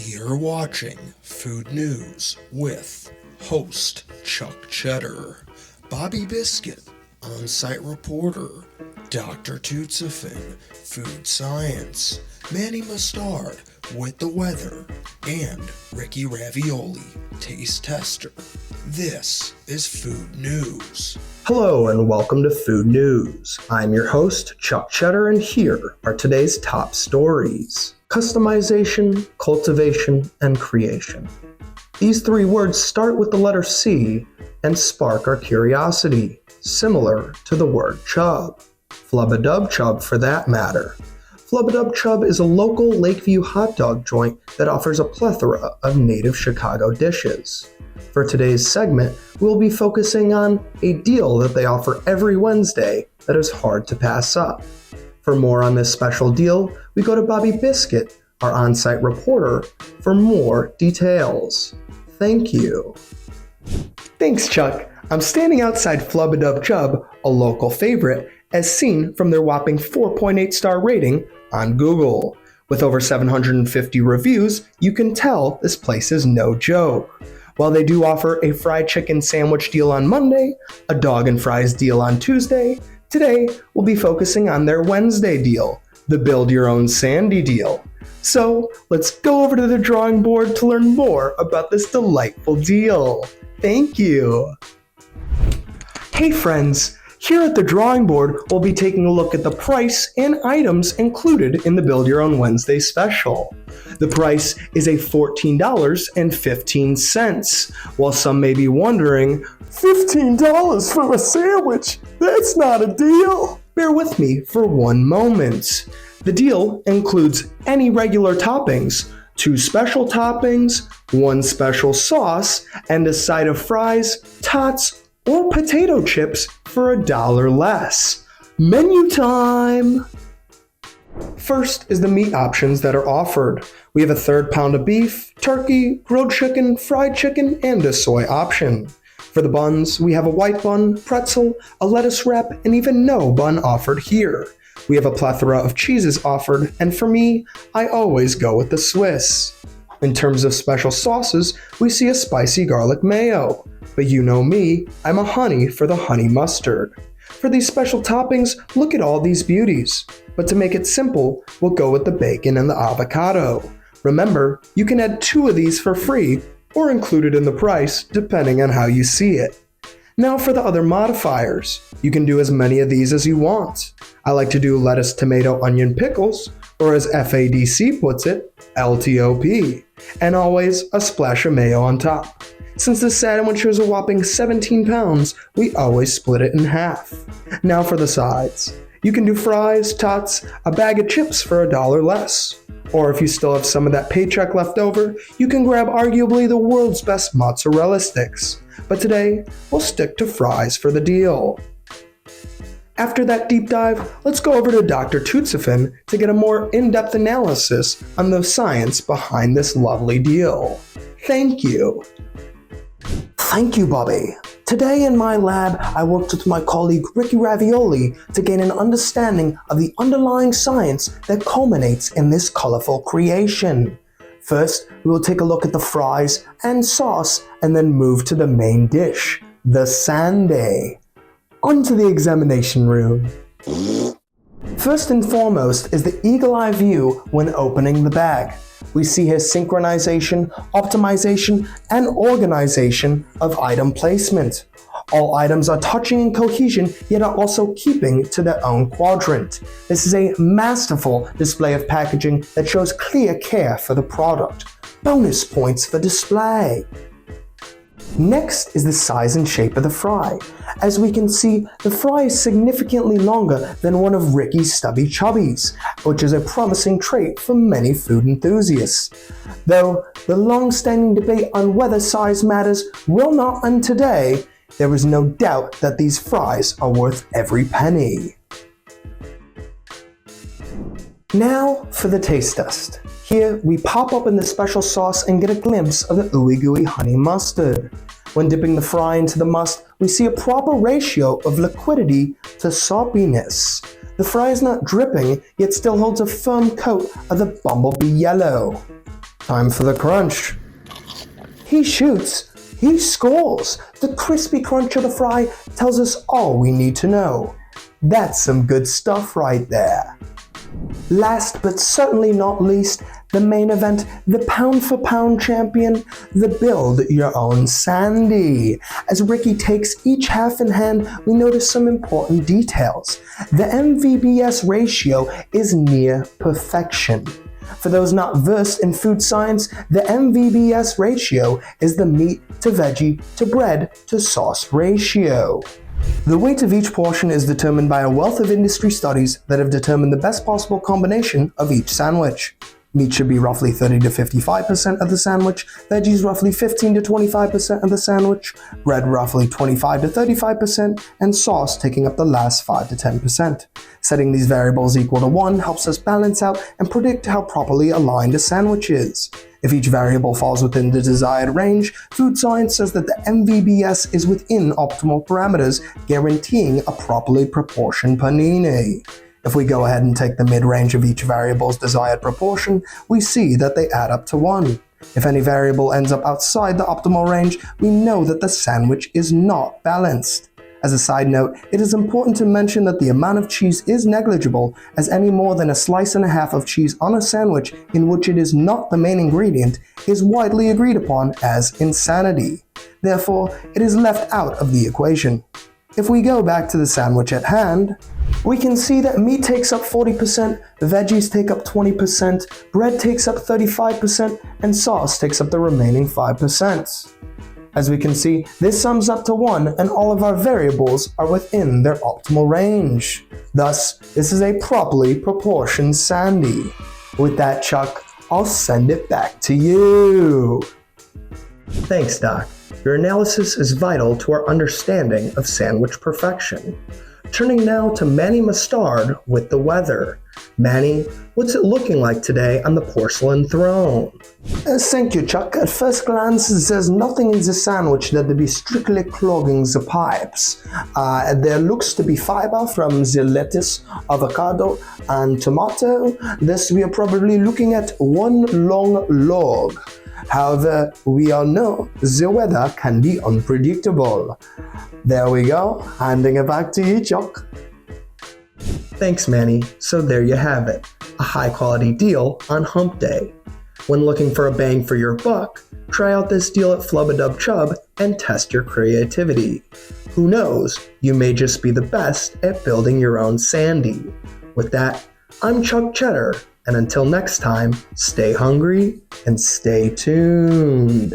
You're watching Food News with host Chuck Cheddar, Bobby Biscuit, on-site reporter, Dr. Tootsifin, food science, Manny Mustard with the weather, and Ricky Ravioli, taste tester. This is Food News. Hello and welcome to Food News. I'm your host, Chuck Cheddar, and here are today's top stories. Customization, cultivation, and creation. These three words start with the letter C and spark our curiosity, similar to the word chub. Flub A Dub Chub for that matter. Flub A Dub Chub is a local Lakeview hot dog joint that offers a plethora of native Chicago dishes. For today's segment, we'll be focusing on a deal that they offer every Wednesday that is hard to pass up. For more on this special deal, we go to Bobby Biscuit, our on-site reporter, for more details. Thank you. Thanks, Chuck. I'm standing outside Flub A Dub Chub, a local favorite, as seen from their whopping 4.8 star rating on Google. With over 750 reviews, you can tell this place is no joke. While they do offer a fried chicken sandwich deal on Monday, a dog and fries deal on Tuesday, today we'll be focusing on their Wednesday deal, the Build Your Own Sandy deal. So let's go over to the drawing board to learn more about this delightful deal. Thank you. Hey friends, here at the drawing board we'll be taking a look at the price and items included in the Build Your Own Wednesday special. The price is a $14.15. While some may be wondering, $15 for a sandwich? That's not a deal! Bear with me for one moment. The deal includes any regular toppings, 2 special toppings, 1 special sauce, and a side of fries, tots, or potato chips for $1 less. Menu time! First is the meat options that are offered. We have a 1/3 pound of beef, turkey, grilled chicken, fried chicken, and a soy option. For the buns, we have a white bun, pretzel, a lettuce wrap, and even no bun offered here. We have a plethora of cheeses offered, and for me, I always go with the Swiss. In terms of special sauces, we see a spicy garlic mayo. But you know me, I'm a honey for the honey mustard. For these special toppings, look at all these beauties. But to make it simple, we'll go with the bacon and the avocado. Remember, you can add 2 of these for free or include it in the price depending on how you see it. Now for the other modifiers. You can do as many of these as you want. I like to do lettuce, tomato, onion, pickles, or as FADC puts it, LTOP. And always a splash of mayo on top. Since this sandwich is a whopping 17 pounds, we always split it in half. Now for the sides. You can do fries, tots, a bag of chips for $1 less. Or if you still have some of that paycheck left over, you can grab arguably the world's best mozzarella sticks. But today, we'll stick to fries for the deal. After that deep dive, let's go over to Dr. Tootsifin to get a more in-depth analysis on the science behind this lovely deal. Thank you. Thank you, Bobby. Today in my lab, I worked with my colleague Ricky Ravioli to gain an understanding of the underlying science that culminates in this colorful creation. First, we will take a look at the fries and sauce and then move to the main dish, the sundae. On to the examination room. First and foremost is the eagle-eye view when opening the bag. We see here synchronization, optimization, and organization of item placement. All items are touching in cohesion, yet are also keeping to their own quadrant. This is a masterful display of packaging that shows clear care for the product. Bonus points for display. Next is the size and shape of the fry. As we can see, the fry is significantly longer than one of Ricky's stubby chubbies, which is a promising trait for many food enthusiasts. Though the long-standing debate on whether size matters will not end today, there is no doubt that these fries are worth every penny. Now for the taste test. Here, we pop open the special sauce and get a glimpse of the ooey gooey honey mustard. When dipping the fry into the must, we see a proper ratio of liquidity to soppiness. The fry is not dripping, yet still holds a firm coat of the bumblebee yellow. Time for the crunch. He shoots, he scores. The crispy crunch of the fry tells us all we need to know. That's some good stuff right there. Last but certainly not least, the main event, the pound for pound champion, the build your own Sandy. As Ricky takes each half in hand, we notice some important details. The MVBS ratio is near perfection. For those not versed in food science, the MVBS ratio is the meat to veggie to bread to sauce ratio. The weight of each portion is determined by a wealth of industry studies that have determined the best possible combination of each sandwich. Meat should be roughly 30 to 55% of the sandwich, veggies roughly 15 to 25% of the sandwich, bread roughly 25 to 35%, and sauce taking up the last 5 to 10%. Setting these variables equal to 1 helps us balance out and predict how properly aligned a sandwich is. If each variable falls within the desired range, food science says that the MVBS is within optimal parameters, guaranteeing a properly proportioned panini. If we go ahead and take the mid-range of each variable's desired proportion, we see that they add up to 1. If any variable ends up outside the optimal range, we know that the sandwich is not balanced. As a side note, it is important to mention that the amount of cheese is negligible, as any more than a slice and a half of cheese on a sandwich in which it is not the main ingredient is widely agreed upon as insanity. Therefore, it is left out of the equation. If we go back to the sandwich at hand, we can see that meat takes up 40%, veggies take up 20%, bread takes up 35%, and sauce takes up the remaining 5%. As we can see, this sums up to 1 and all of our variables are within their optimal range. Thus, this is a properly proportioned Sandy. With that, Chuck, I'll send it back to you. Thanks, Doc. Your analysis is vital to our understanding of sandwich perfection. Turning now to Manny Mustard with the weather. Manny, what's it looking like today on the porcelain throne? Thank you, Chuck. At first glance, there's nothing in the sandwich that would be strictly clogging the pipes. There looks to be fiber from the lettuce, avocado, and tomato. Thus, we are probably looking at one long log. However, we all know the weather can be unpredictable. There we go, handing it back to you, Chuck. Thanks, Manny. So there you have it, a high-quality deal on Hump Day. When looking for a bang for your buck, try out this deal at Flub A Dub Chub and test your creativity. Who knows, you may just be the best at building your own Sandy. With that, I'm Chuck Cheddar, and until next time, stay hungry and stay tuned.